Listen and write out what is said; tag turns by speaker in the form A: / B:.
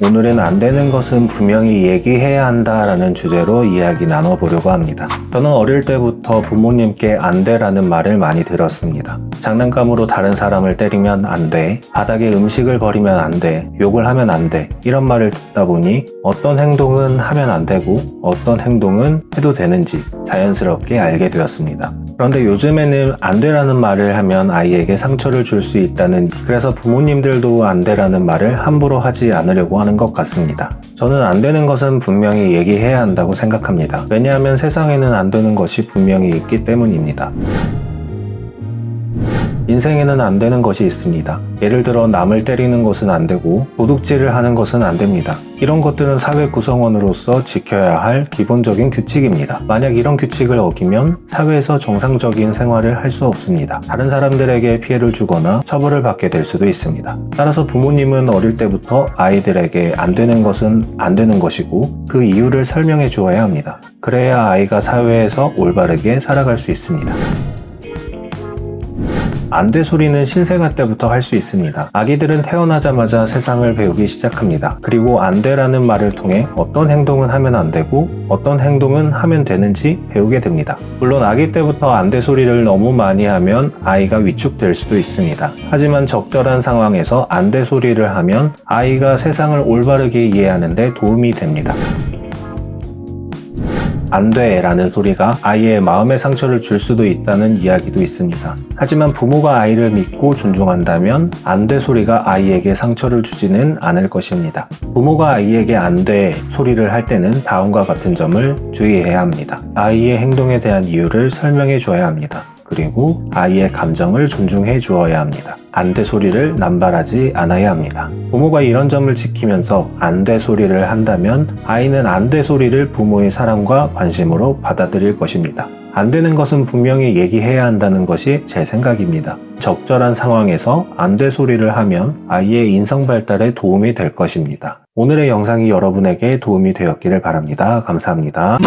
A: 오늘은 안 되는 것은 분명히 얘기해야 한다라는 주제로 이야기 나눠보려고 합니다. 저는 어릴 때부터 부모님께 안 돼라는 말을 많이 들었습니다. 장난감으로 다른 사람을 때리면 안 돼, 바닥에 음식을 버리면 안 돼, 욕을 하면 안 돼, 이런 말을 듣다 보니 어떤 행동은 하면 안 되고 어떤 행동은 해도 되는지 자연스럽게 알게 되었습니다. 그런데 요즘에는 안 돼라는 말을 하면 아이에게 상처를 줄 수 있다는, 그래서 부모님들도 안 돼라는 말을 함부로 하지 않으려고 하는 것 같습니다. 저는 안 되는 것은 분명히 얘기해야 한다고 생각합니다. 왜냐하면 세상에는 안 되는 것이 분명히 있기 때문입니다. 인생에는 안 되는 것이 있습니다. 예를 들어 남을 때리는 것은 안 되고 도둑질을 하는 것은 안 됩니다. 이런 것들은 사회 구성원으로서 지켜야 할 기본적인 규칙입니다. 만약 이런 규칙을 어기면 사회에서 정상적인 생활을 할 수 없습니다. 다른 사람들에게 피해를 주거나 처벌을 받게 될 수도 있습니다. 따라서 부모님은 어릴 때부터 아이들에게 안 되는 것은 안 되는 것이고 그 이유를 설명해 주어야 합니다. 그래야 아이가 사회에서 올바르게 살아갈 수 있습니다. 안 돼 소리는 신생아 때부터 할 수 있습니다. 아기들은 태어나자마자 세상을 배우기 시작합니다. 그리고 안 돼라는 말을 통해 어떤 행동은 하면 안 되고 어떤 행동은 하면 되는지 배우게 됩니다. 물론 아기 때부터 안 돼 소리를 너무 많이 하면 아이가 위축될 수도 있습니다. 하지만 적절한 상황에서 안 돼 소리를 하면 아이가 세상을 올바르게 이해하는 데 도움이 됩니다. 안 돼 라는 소리가 아이의 마음에 상처를 줄 수도 있다는 이야기도 있습니다. 하지만 부모가 아이를 믿고 존중한다면 안 돼 소리가 아이에게 상처를 주지는 않을 것입니다. 부모가 아이에게 안 돼 소리를 할 때는 다음과 같은 점을 주의해야 합니다. 아이의 행동에 대한 이유를 설명해 줘야 합니다. 그리고 아이의 감정을 존중해 주어야 합니다. 안 돼 소리를 남발하지 않아야 합니다. 부모가 이런 점을 지키면서 안 돼 소리를 한다면 아이는 안 돼 소리를 부모의 사랑과 관심으로 받아들일 것입니다. 안 되는 것은 분명히 얘기해야 한다는 것이 제 생각입니다. 적절한 상황에서 안 돼 소리를 하면 아이의 인성 발달에 도움이 될 것입니다. 오늘의 영상이 여러분에게 도움이 되었기를 바랍니다. 감사합니다.